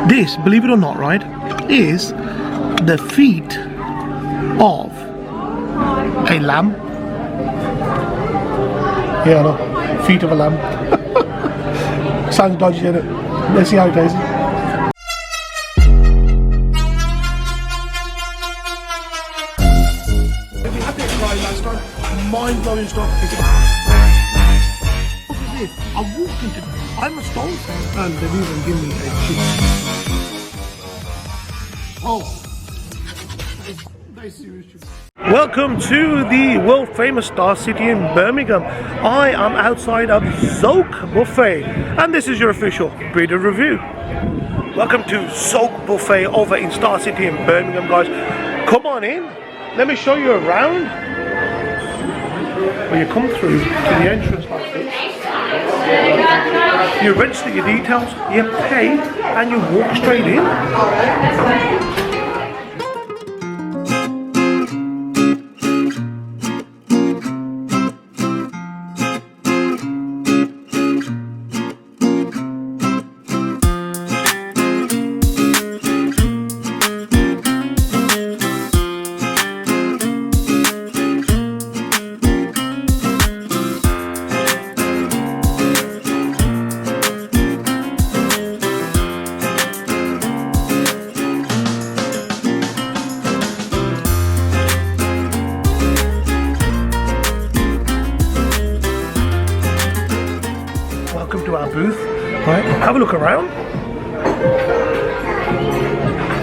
This, believe it or not, right, is the feet of a lamb. Yeah, I know. Feet of a lamb. Sounds dodgy, doesn't it? Let's see how it tastes. We had this guy last time. Mind-blowing stuff. I walked into, I'm a stone, and they didn't even give me a cheese. Oh, very serious. Welcome to the world famous Star City in Birmingham. I am outside of Zauq Buffet, and this is your official breeder review. Welcome to Zauq Buffet over in Star City in Birmingham, guys. Come on in, let me show you around. Well, you come through to the entrance like this. You register your details, you pay, and you walk straight in. To our booth, right? Have a look around.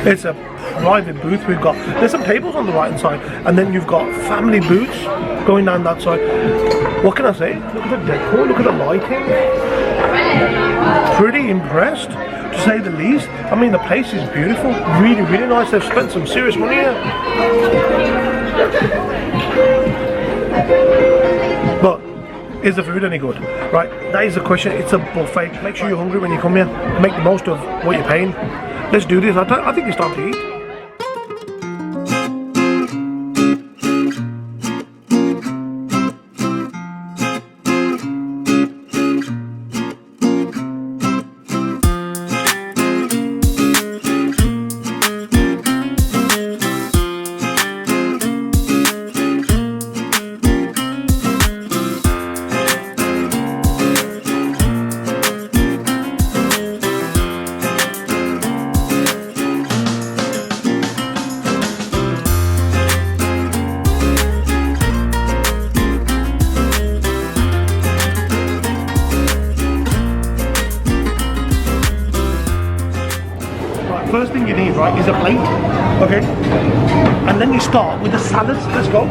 It's a private booth. There's some tables on the right hand side, and then you've got family booths going down that side. What can I say? Look at the decor, look at the lighting. Pretty impressed, to say the least. I mean, the place is beautiful, really, really nice. They've spent some serious money here. But is the food any good? Right, that is the question. It's a buffet. Make sure you're hungry when you come here. Make the most of what you're paying. Let's do this. I think it's time to eat. First thing you need, right, is a plate, okay? And then you start with the salads. Let's go.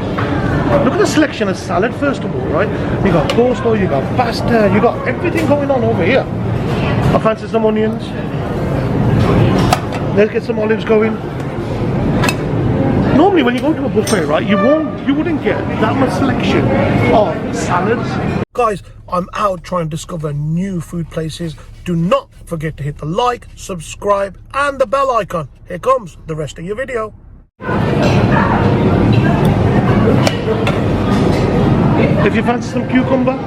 Look at the selection of salad, first of all, right? You got coleslaw, you got pasta, you got everything going on over here. I fancy some onions. Let's get some olives going. Normally when you go to a buffet, right, you wouldn't get that much selection of salads. Guys, I'm out trying to discover new food places. Do not forget to hit the like, subscribe, and the bell icon. Here comes the rest of your video. If you fancy some cucumber,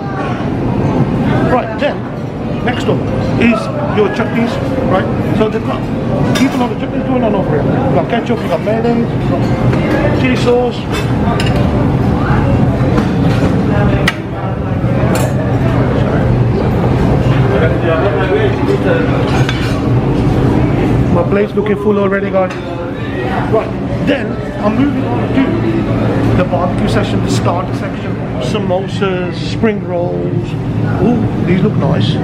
right, then next up is your chutneys, right? So they've got keep a lot of chutneys going on over here. You've got ketchup, you've got mayonnaise, you've got chili sauce. My plate's looking full already, guys. Right, then I'm moving on to the barbecue section, the starter section. Samosas, spring rolls. Oh, these look nice.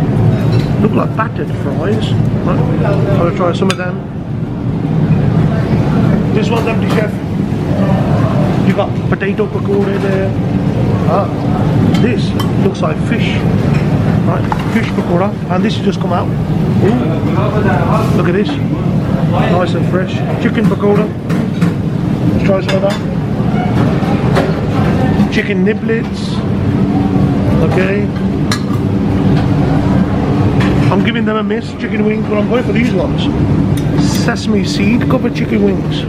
Look like battered fries. Right, I'm gonna try some of them. This one's empty, chef. You got potato pakora there. Ah, this looks like fish. Right, fish pakora, and this has just come out. Ooh, look at this, nice and fresh. Chicken pakora. Let's try some of that. Chicken niblets. Okay. I'm giving them a miss. Chicken wings, but I'm going for these ones. Sesame seed covered chicken wings.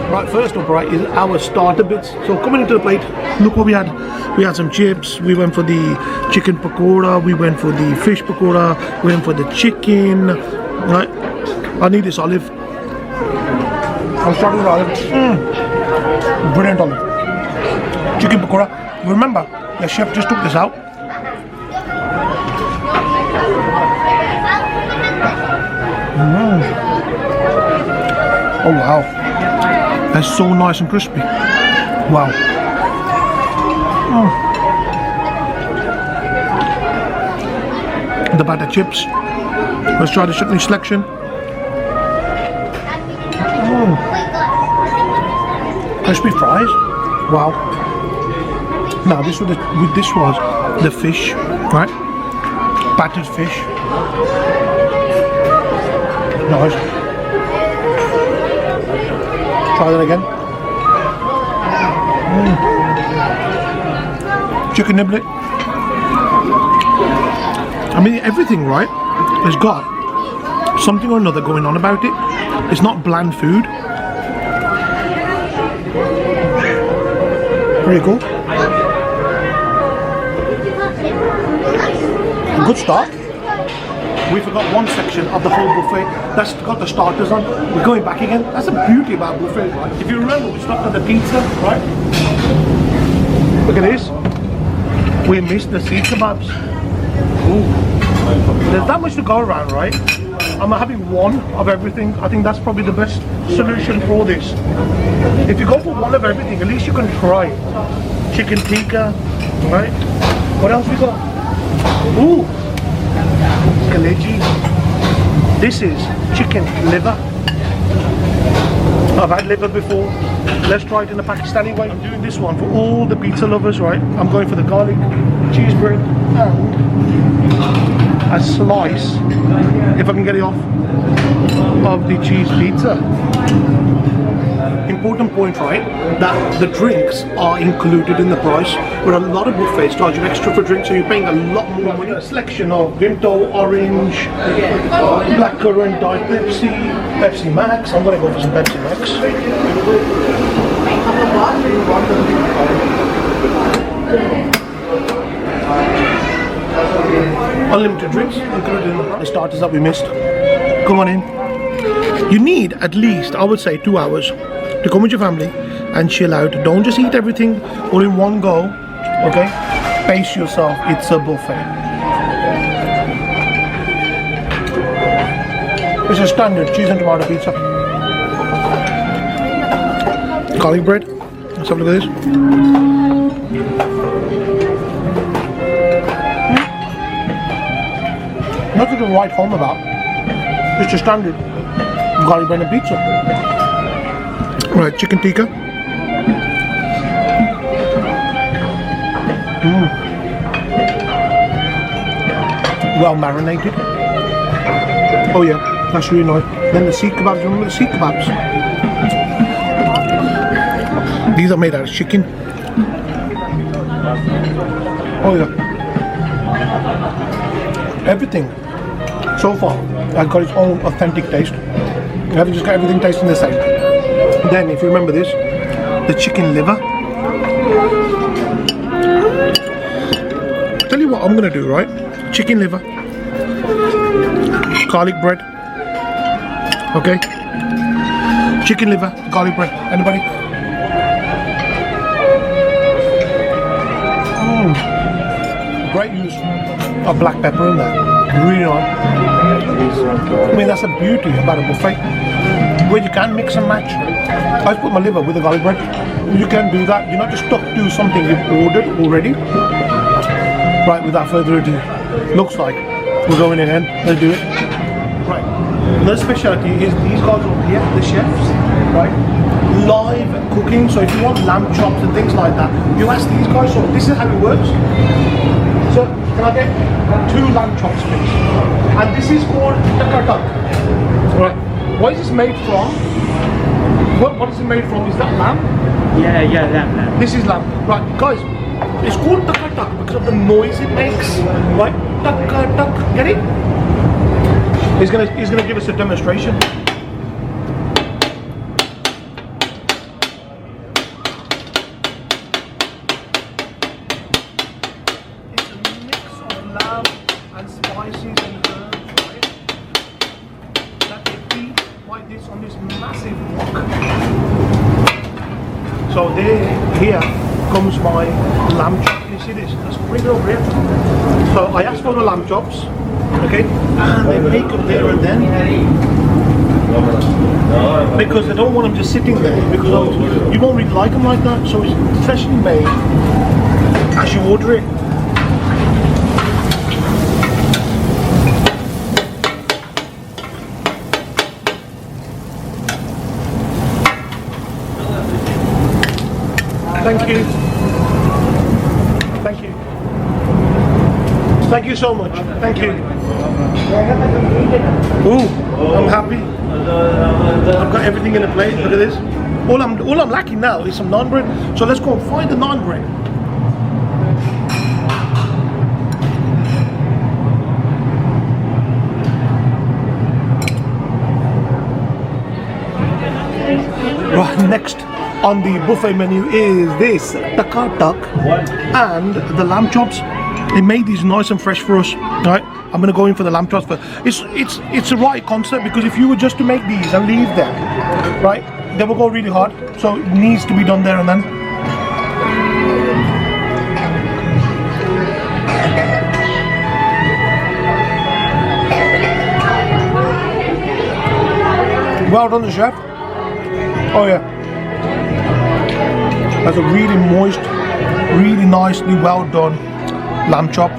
Right, first up, right, is our starter bits. So coming into the plate, look what we had. We had some chips, we went for the chicken pakora, we went for the fish pakora, we went for the chicken, right? I need this olive. I'll start with olive. Brilliant olive. Chicken pakora. Remember, the chef just took this out. Oh wow. That's so nice and crispy. Wow. The batter chips. Let's try the chutney selection. Crispy fries. Wow. Now this was the fish, right? Battered fish. Nice. Try that again. Chicken niblet. I mean, everything, right, has got something or another going on about it. It's not bland food. Pretty cool. Good start. We forgot one section of the whole buffet. That's got the starters on. We're going back again. That's the beauty about buffets, right? If you remember, we stopped at the pizza, right? Look at this. We missed the seed kebabs. Ooh. There's that much to go around, right? I'm having one of everything. I think that's probably the best solution for this. If you go for one of everything, at least you can try chicken tikka, right? What else we got? Ooh, kaleji. This is chicken liver. I've had liver before. Let's try it in the Pakistani way. I'm doing this one for all the pizza lovers, right? I'm going for the garlic cheese bread and a slice, if I can get it off, of the cheese pizza. Important point, right, that the drinks are included in the price, where a lot of buffets charge you extra for drinks, so you're paying a lot more money. A selection of Vimto, orange, blackcurrant, Diet Pepsi, Pepsi Max. I'm going to go for some Pepsi Max. Unlimited drinks included in the starters that we missed. Come on in. You need at least, I would say, 2 hours to come with your family and chill out. Don't just eat everything all in one go, okay? Pace yourself, it's a buffet. It's a standard cheese and tomato pizza. Garlic bread. Let's have a look at this. Nothing to write home about. It's a standard garlic bread and pizza. Right, chicken tikka. Well marinated. Oh yeah, that's really nice. Then the seed kebabs, remember the seed kebabs? These are made out of chicken. Oh yeah. Everything so far has got its own authentic taste. You haven't just got everything tasting the same. Then, if you remember this, the chicken liver. Tell you what I'm gonna do, right? Chicken liver, garlic bread. Okay. Chicken liver, garlic bread. Anybody? Great use of black pepper in there. Really nice. I mean, that's the beauty about a buffet, where you can mix and match. I put my liver with the garlic bread. You can do that. You're not just stuck to something you've ordered already. Right, without further ado, looks like we're going in. Let's do it. Right. Another specialty is these guys over here, the chefs, right? Live cooking. So if you want lamb chops and things like that, you ask these guys. So this is how it works. So can I get 2 lamb chops, please? And this is called takka. Right. What is this made from? What is it made from? Is that lamb? Yeah, lamb. This is lamb. Right, guys. It's called takka because of the noise it makes. Right? Takka. Get it? He's gonna give us a demonstration. It's a mix of lamb and spices and herbs, right? That they beat this on this massive wok. So here comes my lamb chop. You see this? Let's bring it over here. So I asked for the lamb chops, okay, and they make them there and then. Because they don't want them just sitting there, because you won't really like them like that, so it's freshly made as you order it. Thank you. Thank you. Thank you so much. Thank you. Ooh, I'm happy. I've got everything in a plate. Look at this. All I'm lacking now is some naan bread. So let's go and find the naan bread. Right, next on the buffet menu is this taka tak and the lamb chops. They made these nice and fresh for us. Right, I'm gonna go in for the lamb chops, but it's a right concept, because if you were just to make these and leave them, right, they will go really hard. So it needs to be done there and then. Well done, the chef. Oh yeah, that's a really moist, really nicely well done lamb chop.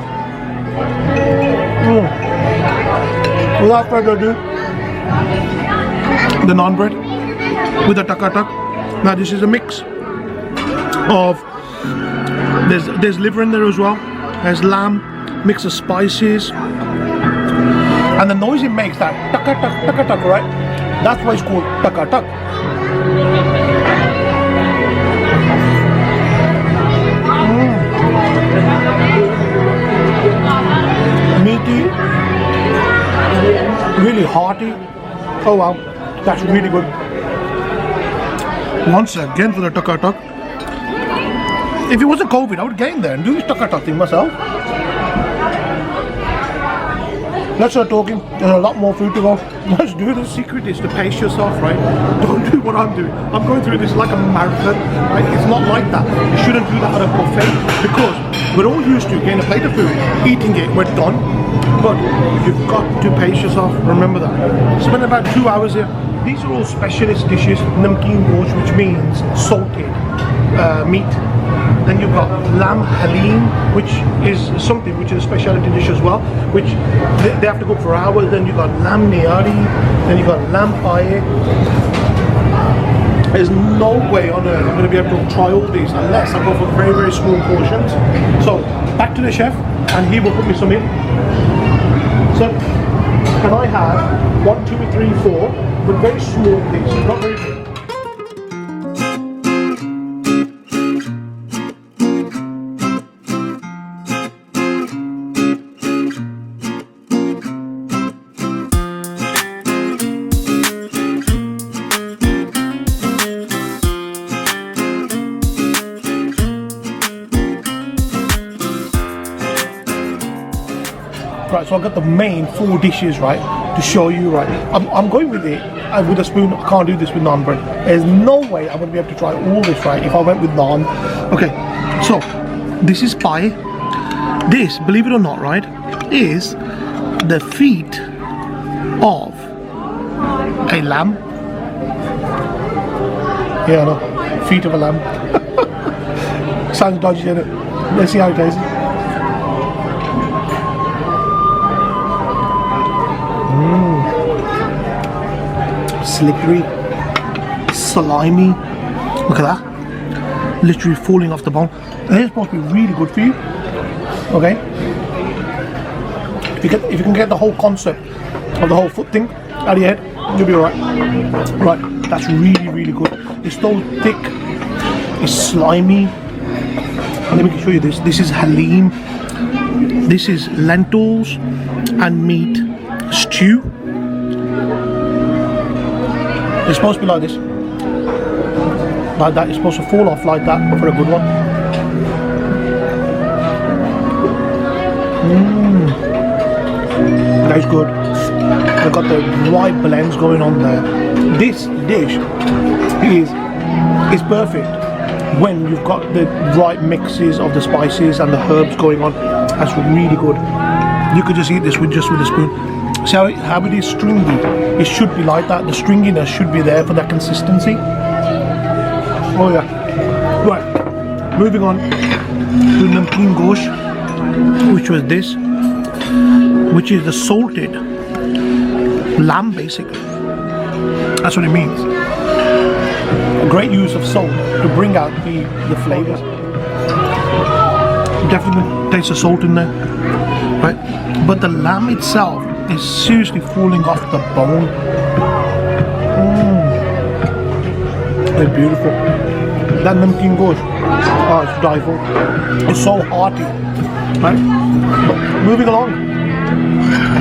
Without further ado, the naan bread with the taka tak. Now this is a mix of, there's liver in there as well, there's lamb, mix of spices, and the noise it makes, that taka tak, right? That's why it's called taka tak. Meaty, really hearty. Oh wow, that's really good. Once again for the taka tak. If it wasn't COVID, I would get in there and do this taka tak thing myself. Let's start talking. There's a lot more food to go. Let's do it. The secret is to pace yourself, right? Don't do what I'm doing. I'm going through this like a marathon, right? It's not like that. You shouldn't do that at a buffet, because we're all used to getting a plate of food, eating it, we're done. But you've got to pace yourself. Remember that. Spend about 2 hours here. These are all specialist dishes. Namkeen gosh, which means salted meat. Then you've got lamb halim, which is something which is a specialty dish as well, which they have to cook for hours. Then you've got lamb nihari, then you've got lamb paye. There's no way on earth I'm going to be able to try all these unless I go for very, very small portions. So back to the chef, and he will put me some in. So can I have 1, 2, 3, 4, but very small pieces, not very big. Right, so I've got the main 4 dishes, right, to show you, right. I'm going with it with a spoon. I can't do this with naan bread. There's no way I'm going to be able to try all this, right, if I went with naan. Okay, so this is pie. This, believe it or not, right, is the feet of a lamb. Yeah, I know, feet of a lamb. Sounds dodgy, doesn't it? Let's see how it tastes. Slippery, slimy. Look at that, literally falling off the bone. They're supposed to be really good for you. Okay, if you can get the whole concept of the whole foot thing out of your head, you'll be alright. Right, that's really, really good. It's so thick, it's slimy. Let me show you this. This is halim. This is lentils and meat stew. It's supposed to be like this, like that. It's supposed to fall off like that for a good one. That's good. They've got the right blends going on there. This dish is perfect when you've got the right mixes of the spices and the herbs going on. That's really good. You could just eat this with a spoon. See how it is stringy? It should be like that. The stringiness should be there for that consistency. Oh yeah. Right. Moving on to namkeen gosh, which was this, which is the salted lamb basically. That's what it means. A great use of salt to bring out the flavours. Definitely taste the salt in there, right? But the lamb itself is seriously falling off the bone. They're beautiful. That namkeen gosh, oh, it's to die for. It's so hearty, right? Moving along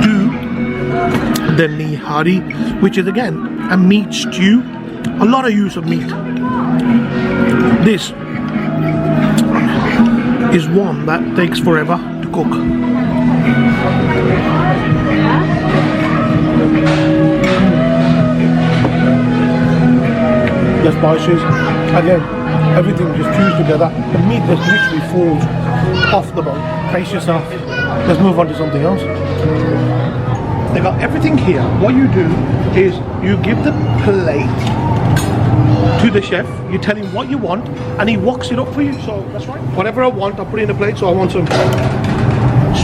to the nihari, which is again a meat stew. A lot of use of meat. This is one that takes forever to cook. The spices, again, everything just fused together. The meat just literally falls off the bone. Pace yourself. Let's move on to something else. They got everything here. What you do is you give the plate to the chef, you tell him what you want and he walks it up for you. So that's right, whatever I want I'll put it in the plate. So I want some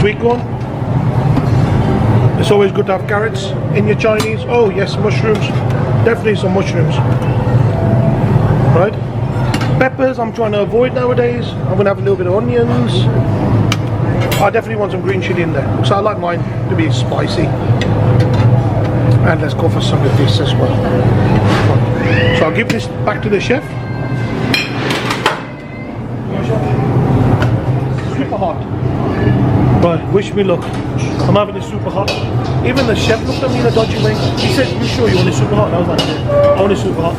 sweet corn. It's always good to have carrots in your Chinese. Oh yes, mushrooms, definitely some mushrooms, right? Peppers I'm trying to avoid nowadays. I'm gonna have a little bit of onions. I definitely want some green chili in there, so I like mine to be spicy. And let's go for some of this as well. So I'll give this back to the chef. Super hot. Right, wish me luck. I'm having it super hot. Even the chef looked at me in a dodgy way. He said, "You sure you want it super hot?" And I was like, "Yeah, I want it super hot."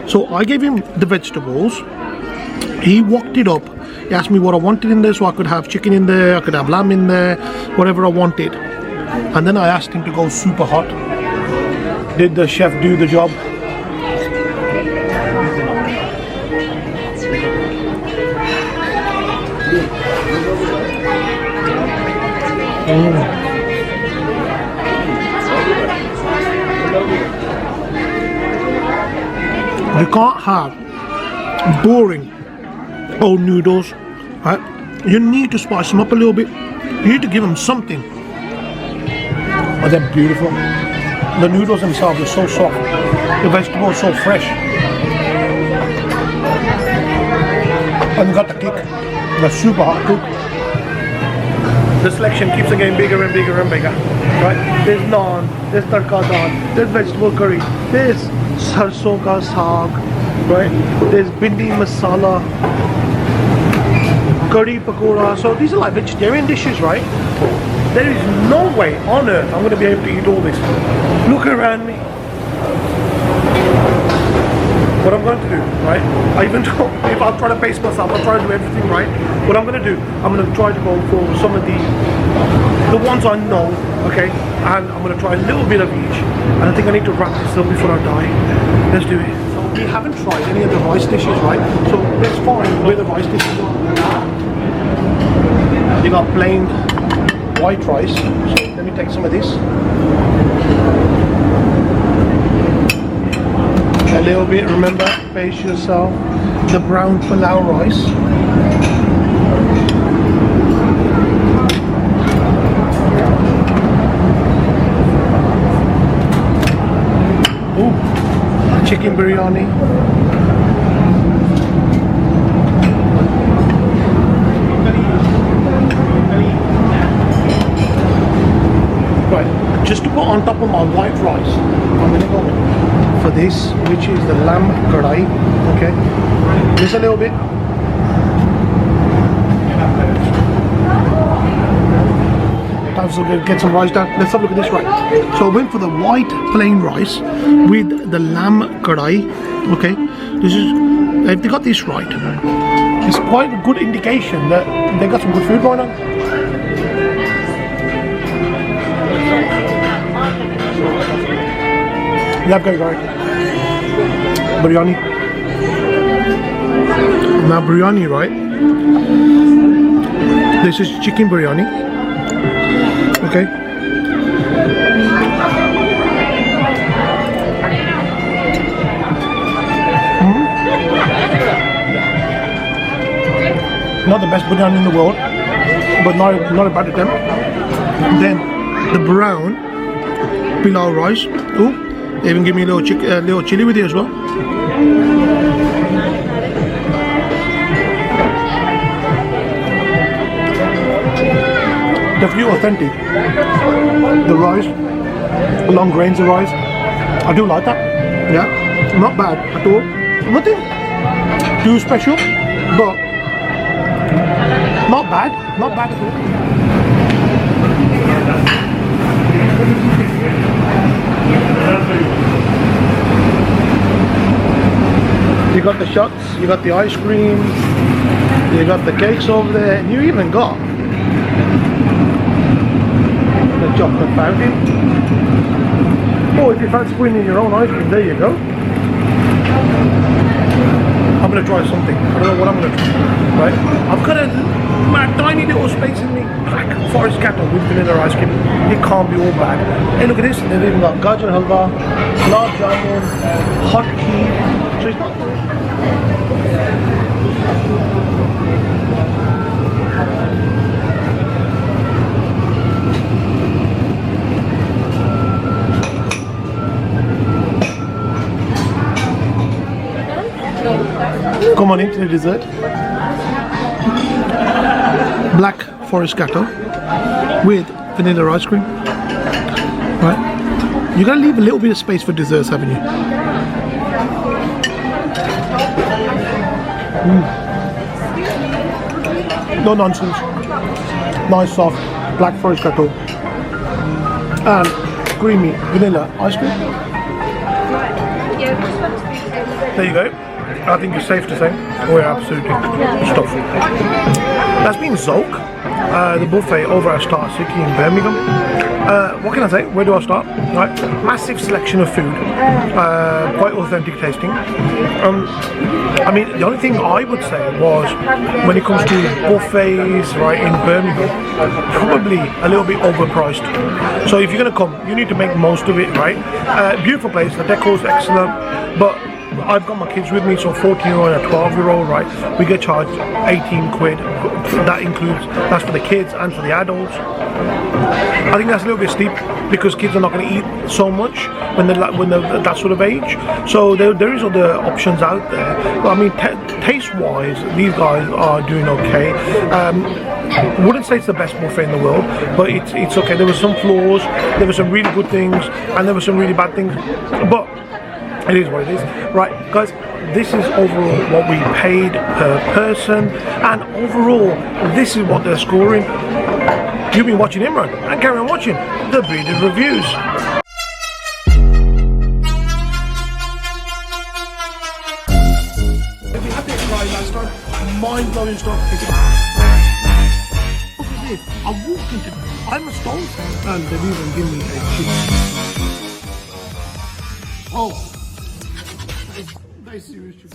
So I gave him the vegetables, he walked it up, he asked me what I wanted in there, so I could have chicken in there, I could have lamb in there, whatever I wanted. And then I asked him to go super hot. Did the chef do the job? You can't have boring old noodles, right? You need to spice them up a little bit. You need to give them something. But they're beautiful. The noodles themselves are so soft. The vegetables are so fresh. And you got the kick. The super hot cook. The selection keeps on getting bigger and bigger and bigger. Right? There's naan, there's tadka dal, there's vegetable curry, there's sarson ka saag, right? There's bindi masala, curry pakora. So these are like vegetarian dishes, right? There is no way on earth I'm going to be able to eat all this. Look around me. What I'm going to do, right? I even though if I'm trying to pace myself, I'm trying to do everything right. What I'm going to do, I'm going to try to go for some of the ones I know, okay? And I'm going to try a little bit of each. And I think I need to wrap this up before I die. Let's do it. So we haven't tried any of the rice dishes, right? So let's find where the rice dishes are. You got plain white rice. So let me take some of this. A little bit, remember, pace yourself. The brown palau rice. Ooh, chicken biryani. Right, just to put on top of my white rice, I'm gonna go for this, which is the lamb kadai. Okay, just a little bit. Time to get some rice down. Let's have a look at this, right? So I went for the white plain rice with the lamb kadai. Okay, this is, if they got this right, it's quite a good indication that they got some good food going on. Yeah, go, biryani. Now biryani, right? This is chicken biryani. Okay. Not the best biryani in the world, but not a bad attempt. Then the brown pilau rice. Ooh. They even give me a little chili with it as well. Definitely authentic. The rice, long grains of rice. I do like that. Yeah, not bad at all. Nothing too special, but not bad. Not bad at all. You got the shots, you got the ice cream, you got the cakes over there, and you even got the chocolate fountain. Oh, if you fancy putting in your own ice cream, there you go. I'm gonna try something. I don't know what I'm gonna try. Right? I've got a tiny little space in me black forest cattle with vanilla ice cream. It can't be all bad. Hey, look at this. They've even got gajar halwa, gulab jamun, hot kheer. So it's not. Come on into the dessert. Black forest cattle with vanilla ice cream. Right? You gotta leave a little bit of space for desserts, haven't you? No nonsense. Nice soft black forest cattle and creamy vanilla ice cream. There you go. I think it's safe to say we're absolutely stuffed. That's been Zauq, the buffet over at Star City in Birmingham. What can I say? Where do I start? Right, massive selection of food, quite authentic tasting. I mean, the only thing I would say was when it comes to buffets, right, in Birmingham, probably a little bit overpriced. So if you're going to come, you need to make most of it, right? Beautiful place, the decor's excellent, but I've got my kids with me, so 14-year-old and a 12-year-old, right? We get charged 18 quid. That includes, that's for the kids and for the adults. I think that's a little bit steep because kids are not going to eat so much when they're that sort of age. So there is other options out there. But I mean, taste-wise, these guys are doing okay. Wouldn't say it's the best buffet in the world, but it's okay. There were some flaws, there were some really good things, and there were some really bad things. But it is what it is. Right, guys, this is overall what we paid per person, and overall, this is what they're scoring. You've been watching Imran, and carry on watching the Breeders Reviews. If you had this ride last time, mind-blowing stuff. I walked into it, I'm a stone, and they've even given me a cheese. Oh. That is serious.